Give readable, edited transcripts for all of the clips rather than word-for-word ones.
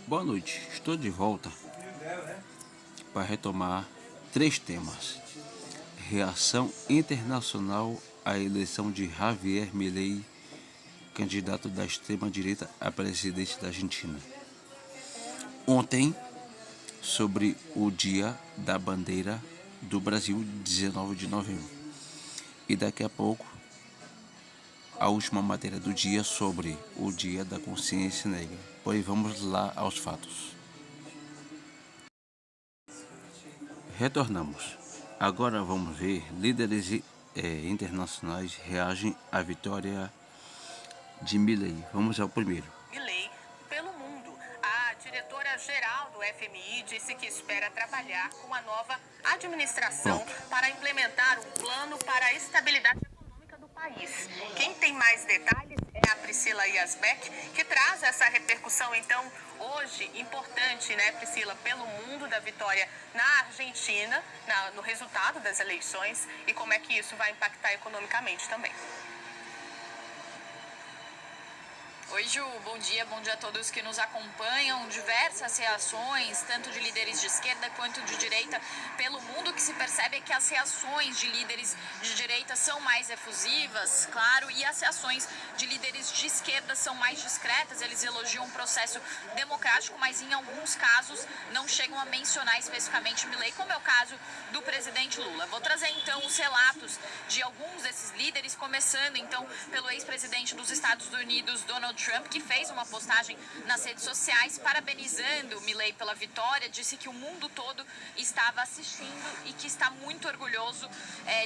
Boa noite, estou de volta para retomar 3 temas. Reação internacional à eleição de Javier Milei, candidato da extrema-direita a presidente da Argentina. Ontem, sobre o Dia da Bandeira do Brasil, 19 de novembro. E daqui a pouco, a última matéria do dia sobre o Dia da Consciência Negra. Pois vamos lá aos fatos. Retornamos. Agora vamos ver líderes internacionais reagem à vitória de Milei. Vamos ao primeiro. Milei pelo mundo. A diretora-geral do FMI disse que espera trabalhar com a nova administração para implementar um plano para a estabilidade econômica do país. Quem tem mais detalhes é a Priscila Yasbeck, que traz essa repercussão, então, hoje, importante, né, Priscila, pelo mundo da vitória na Argentina, no resultado das eleições, e como é que isso vai impactar economicamente também. Oi, Ju, bom dia a todos que nos acompanham. Diversas reações, tanto de líderes de esquerda quanto de direita, pelo mundo. Que se percebe é que as reações de líderes de direita são mais efusivas, claro, e as reações de líderes de esquerda são mais discretas. Eles elogiam um processo democrático, mas em alguns casos não chegam a mencionar especificamente Milei, como é o caso do presidente Lula. Vou trazer então os relatos de alguns desses líderes, começando então pelo ex-presidente dos Estados Unidos, Donald Trump, que fez uma postagem nas redes sociais parabenizando Milei pela vitória, disse que o mundo todo estava assistindo e que está muito orgulhoso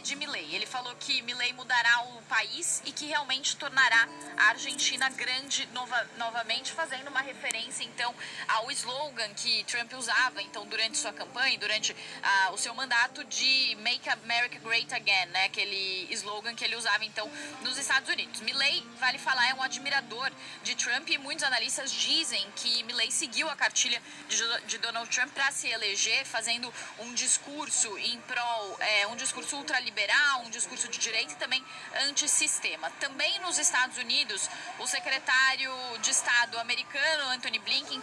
de Milei. Ele falou que Milei mudará o país e que realmente tornará a Argentina grande novamente, fazendo uma referência então ao slogan que Trump usava então durante sua campanha, durante o seu mandato, de Make America Great Again, né? Aquele slogan que ele usava então nos Estados Unidos. Milei, vale falar, é um admirador de Trump e muitos analistas dizem que Milei seguiu a cartilha de Donald Trump para se eleger, fazendo um discurso em prol, um discurso ultraliberal, um discurso de direita e também antissistema. Também nos Estados Unidos, o secretário de Estado americano, Antony Blinken,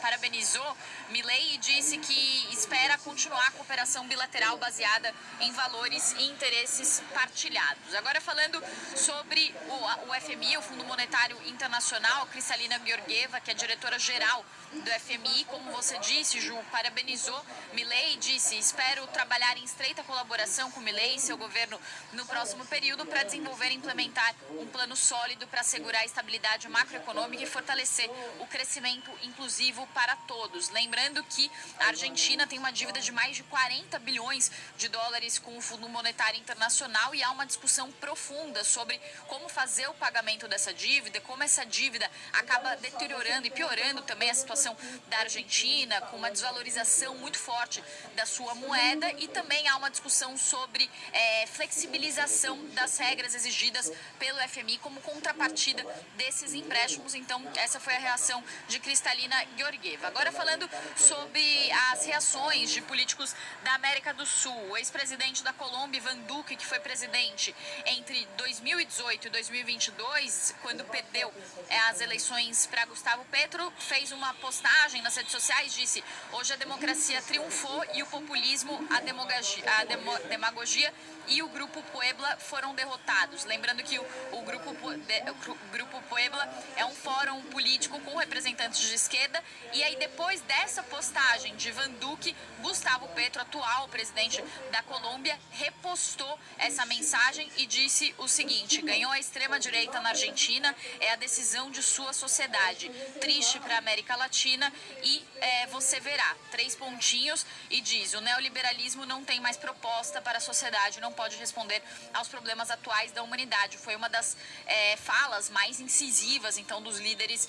parabenizou Milei e disse que espera continuar a cooperação bilateral baseada em valores e interesses partilhados. Agora, falando sobre o FMI, o Fundo Monetário Internacional, Kristalina Georgieva, que é diretora-geral do FMI, como você disse, Ju, parabenizou Milei e disse: espero trabalhar em estreita colaboração com Milei e seu governo no próximo período para desenvolver e implementar um plano sólido para assegurar a estabilidade macroeconômica e fortalecer o crescimento inclusivo para todos. Lembrando que a Argentina tem uma dívida de mais de 40 bilhões de dólares com o Fundo Monetário Internacional e há uma discussão profunda sobre como fazer o pagamento dessa dívida, como essa dívida acaba deteriorando e piorando também a situação da Argentina, com uma desvalorização muito forte da sua moeda, e também há uma discussão sobre flexibilização das regras exigidas pelo FMI como contrapartida desses empréstimos. Então, essa foi a reação de Kristalina Georgieva. Agora, falando sobre as reações de políticos da América do Sul, o ex-presidente da Colômbia, Ivan Duque, que foi presidente entre 2018 e 2022, quando perdeu as eleições para Gustavo Petro, fez uma postagem nas redes sociais, disse: hoje a democracia triunfou e o populismo, a demagogia e o Grupo Puebla foram derrotados. Lembrando que o Grupo Puebla é um fórum político com representantes de esquerda, e aí depois dessa postagem de Ivan Duque, Gustavo Petro, atual presidente da Colômbia, repostou essa mensagem e disse o seguinte: ganhou a extrema-direita na Argentina, é a decisão de sua sociedade. Triste para a América Latina e você verá, 3 pontinhos, e diz: o neoliberalismo não tem mais proposta para a sociedade, não pode responder aos problemas atuais da humanidade. Foi uma das falas mais incisivas, então, dos líderes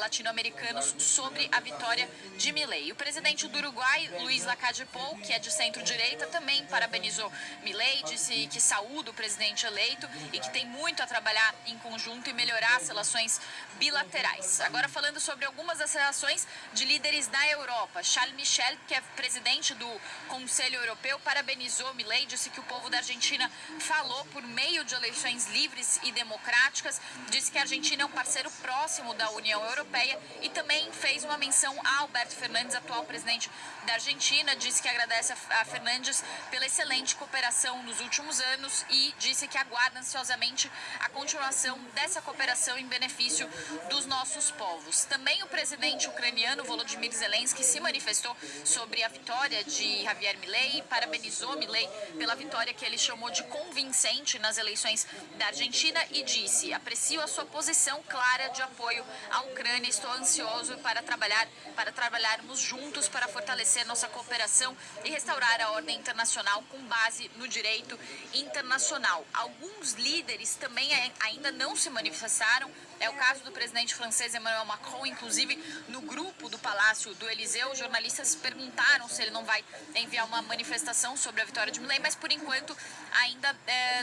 latino-americanos sobre a vitória de Milei. O presidente do Uruguai, Luiz Lacalle Pou, que é de centro-direita, também parabenizou Milei, disse que saúda o presidente eleito e que tem muito a trabalhar em conjunto e melhorar as relações relações bilaterais. Agora falando sobre algumas das relações de líderes da Europa. Charles Michel, que é presidente do Conselho Europeu, parabenizou Milei, disse que o povo da Argentina falou por meio de eleições livres e democráticas, disse que a Argentina é um parceiro próximo da União Europeia e também fez uma menção a Alberto Fernandes, atual presidente da Argentina, disse que agradece a Fernandes pela excelente cooperação nos últimos anos e disse que aguarda ansiosamente a continuação dessa cooperação em benefício dos nossos povos. Também o presidente ucraniano Volodymyr Zelensky se manifestou sobre a vitória de Javier Milei, parabenizou Milei pela vitória que ele chamou de convincente nas eleições da Argentina e disse: aprecio a sua posição clara de apoio à Ucrânia, estou ansioso para trabalharmos juntos para fortalecer nossa cooperação e restaurar a ordem internacional com base no direito internacional. Alguns líderes também ainda não se manifestaram. É o caso do presidente francês Emmanuel Macron, inclusive no grupo do Palácio do Eliseu, jornalistas perguntaram se ele não vai enviar uma manifestação sobre a vitória de Milei, mas por enquanto ainda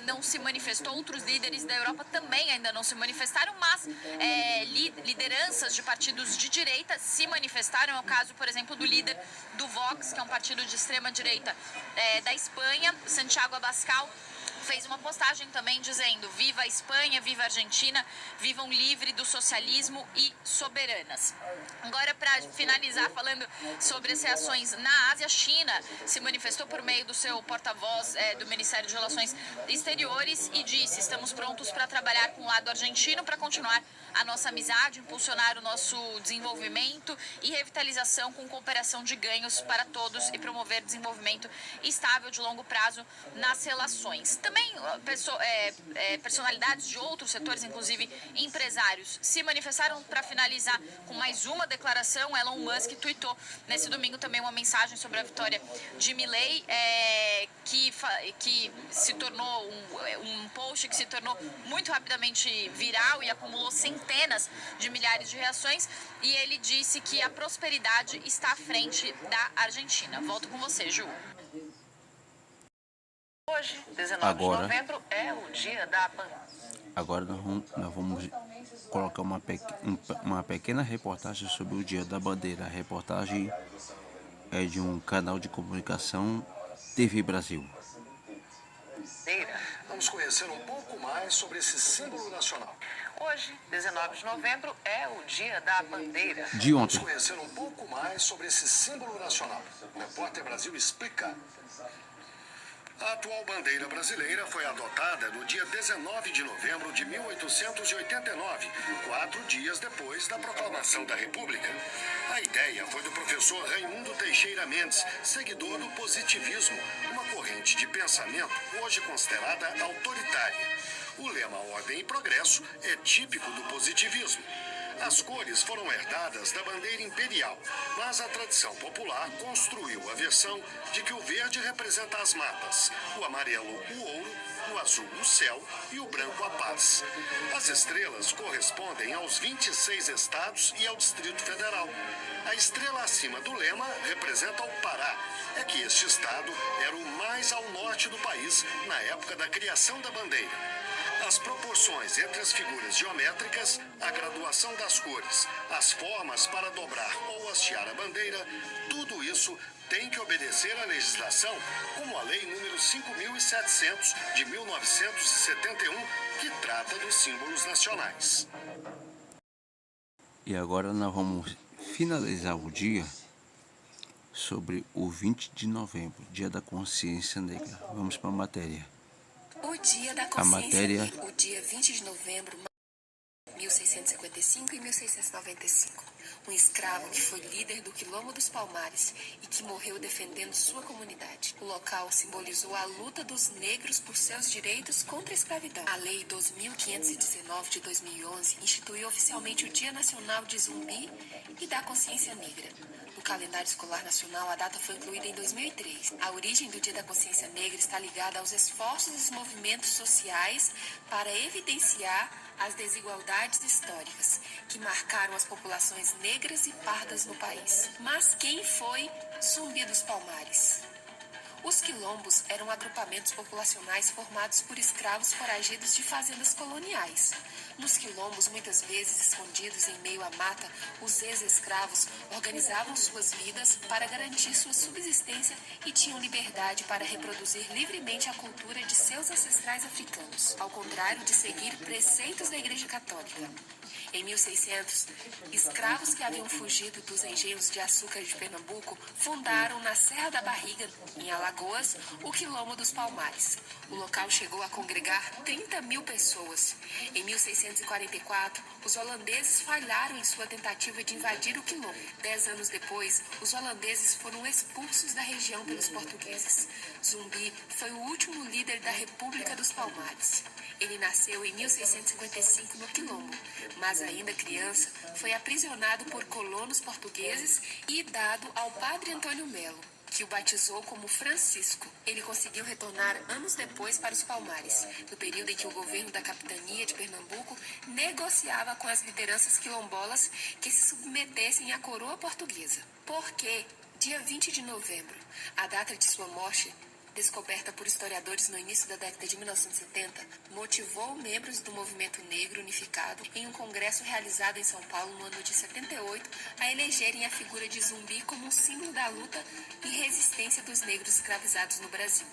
não se manifestou. Outros líderes da Europa também ainda não se manifestaram, mas lideranças de partidos de direita se manifestaram. É o caso, por exemplo, do líder do Vox, que é um partido de extrema-direita da Espanha, Santiago Abascal, fez uma postagem também dizendo: viva a Espanha, viva a Argentina, vivam livre do socialismo e soberanas. Agora, para finalizar, falando sobre as reações na Ásia, a China se manifestou por meio do seu porta-voz do Ministério de Relações Exteriores e disse: estamos prontos para trabalhar com o lado argentino para continuar a nossa amizade, impulsionar o nosso desenvolvimento e revitalização com cooperação de ganhos para todos e promover desenvolvimento estável de longo prazo nas relações. Também personalidades de outros setores, inclusive empresários, se manifestaram. Para finalizar com mais uma declaração, Elon Musk tweetou nesse domingo também uma mensagem sobre a vitória de Milei, que se tornou um post que se tornou muito rapidamente viral e acumulou centenas de milhares de reações, e ele disse que a prosperidade está à frente da Argentina. Volto com você, Ju. Hoje, 19 de novembro, é o dia da Agora nós vamos colocar uma pequena reportagem sobre o Dia da Bandeira. A reportagem é de um canal de comunicação, TV Brasil. Vamos conhecer um pouco mais sobre esse símbolo nacional. Hoje, 19 de novembro, é o dia da bandeira. De ontem. Vamos conhecer um pouco mais sobre esse símbolo nacional. O Repórter Brasil explica. A atual bandeira brasileira foi adotada no dia 19 de novembro de 1889, 4 dias depois da proclamação da República. A ideia foi do professor Raimundo Teixeira Mendes, seguidor do positivismo, uma corrente de pensamento hoje considerada autoritária. O lema Ordem e Progresso é típico do positivismo. As cores foram herdadas da bandeira imperial, mas a tradição popular construiu a versão de que o verde representa as matas, o amarelo o ouro, o azul o céu e o branco a paz. As estrelas correspondem aos 26 estados e ao Distrito Federal. A estrela acima do lema representa o Pará. É que este estado era o mais ao norte do país na época da criação da bandeira. As proporções entre as figuras geométricas, a graduação das cores, as formas para dobrar ou hastear a bandeira, tudo isso tem que obedecer à legislação, como a Lei nº 5.700 de 1971, que trata dos símbolos nacionais. E agora nós vamos finalizar o dia sobre o 20 de novembro, Dia da Consciência Negra. Vamos para a matéria. O Dia da Consciência Negra, o dia 20 de novembro de 1655 e 1695. Um escravo que foi líder do Quilombo dos Palmares e que morreu defendendo sua comunidade. O local simbolizou a luta dos negros por seus direitos contra a escravidão. A Lei 2519 de 2011 instituiu oficialmente o Dia Nacional de Zumbi e da Consciência Negra. No calendário escolar nacional, a data foi incluída em 2003. A origem do Dia da Consciência Negra está ligada aos esforços dos movimentos sociais para evidenciar as desigualdades históricas que marcaram as populações negras e pardas no país. Mas quem foi Zumbi dos Palmares? Os quilombos eram agrupamentos populacionais formados por escravos foragidos de fazendas coloniais. Nos quilombos, muitas vezes escondidos em meio à mata, os ex-escravos organizavam suas vidas para garantir sua subsistência e tinham liberdade para reproduzir livremente a cultura de seus ancestrais africanos, ao contrário de seguir preceitos da Igreja Católica. Em 1600, escravos que haviam fugido dos engenhos de açúcar de Pernambuco fundaram na Serra da Barriga, em Alagoas, o Quilombo dos Palmares. O local chegou a congregar 30 mil pessoas. Em 1644, os holandeses falharam em sua tentativa de invadir o Quilombo. 10 anos depois, os holandeses foram expulsos da região pelos portugueses. Zumbi foi o último líder da República dos Palmares. Ele nasceu em 1655 no Quilombo, mas ainda criança foi aprisionado por colonos portugueses e dado ao padre Antônio Melo, que o batizou como Francisco. Ele conseguiu retornar anos depois para os Palmares, no período em que o governo da capitania de Pernambuco negociava com as lideranças quilombolas que se submetessem à coroa portuguesa. Porque, dia 20 de novembro, a data de sua morte, descoberta por historiadores no início da década de 1970, motivou membros do movimento negro unificado em um congresso realizado em São Paulo no ano de 78 a elegerem a figura de Zumbi como um símbolo da luta e resistência dos negros escravizados no Brasil,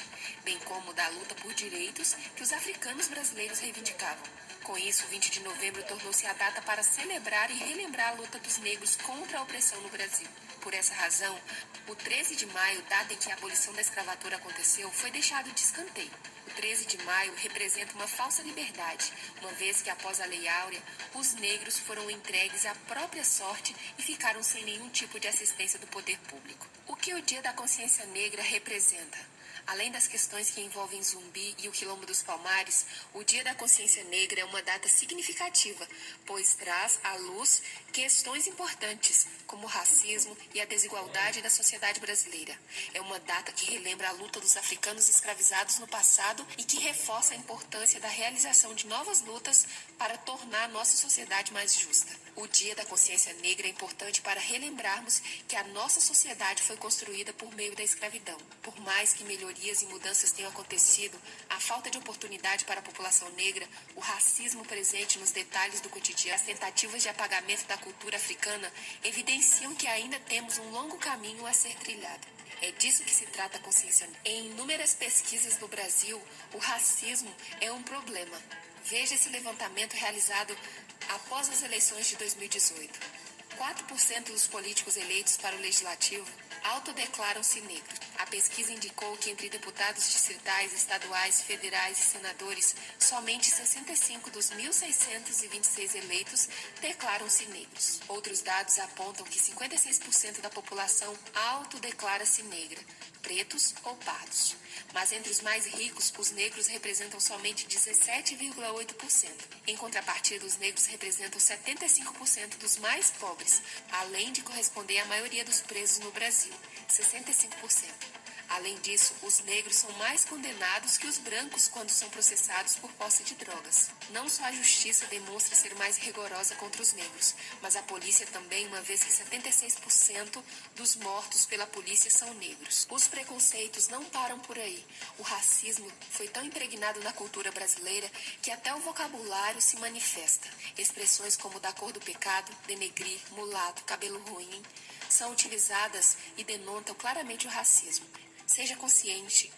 bem como da luta por direitos que os africanos brasileiros reivindicavam. Com isso, 20 de novembro tornou-se a data para celebrar e relembrar a luta dos negros contra a opressão no Brasil. Por essa razão, o 13 de maio, data em que a abolição da escravatura aconteceu, foi deixado de escanteio. O 13 de maio representa uma falsa liberdade, uma vez que após a Lei Áurea, os negros foram entregues à própria sorte e ficaram sem nenhum tipo de assistência do poder público. O que o Dia da Consciência Negra representa? Além das questões que envolvem Zumbi e o Quilombo dos Palmares, o Dia da Consciência Negra é uma data significativa, pois traz à luz questões importantes, como o racismo e a desigualdade da sociedade brasileira. É uma data que relembra a luta dos africanos escravizados no passado e que reforça a importância da realização de novas lutas para tornar a nossa sociedade mais justa. O Dia da Consciência Negra é importante para relembrarmos que a nossa sociedade foi construída por meio da escravidão. Por mais que melhorias e mudanças tenham acontecido, a falta de oportunidade para a população negra, o racismo presente nos detalhes do cotidiano, as tentativas de apagamento da cultura africana evidenciam que ainda temos um longo caminho a ser trilhado. É disso que se trata a consciência negra. Em inúmeras pesquisas no Brasil, o racismo é um problema. Veja esse levantamento realizado após as eleições de 2018. 4% dos políticos eleitos para o Legislativo autodeclaram-se negros. A pesquisa indicou que entre deputados distritais, estaduais, federais e senadores, somente 65 dos 1.626 eleitos declaram-se negros. Outros dados apontam que 56% da população autodeclara-se negra, pretos ou pardos. Mas entre os mais ricos, os negros representam somente 17,8%. Em contrapartida, os negros representam 75% dos mais pobres, além de corresponder à maioria dos presos no Brasil, 65%. Além disso, os negros são mais condenados que os brancos quando são processados por posse de drogas. Não só a justiça demonstra ser mais rigorosa contra os negros, mas a polícia também, uma vez que 76% dos mortos pela polícia são negros. Os preconceitos não param por aí. O racismo foi tão impregnado na cultura brasileira que até o vocabulário se manifesta. Expressões como da cor do pecado, denegrir, mulato, cabelo ruim, são utilizadas e denotam claramente o racismo. Seja consciente,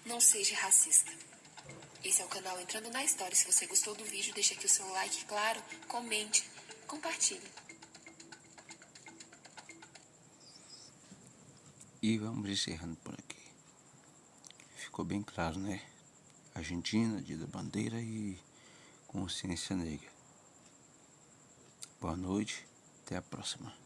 não seja racista. Esse é o canal Entrando na História. Se você gostou do vídeo, deixa aqui o seu like, claro, comente, compartilhe. E vamos encerrando por aqui. Ficou bem claro, né? Argentina, Dia da Bandeira e Consciência Negra. Boa noite, até a próxima.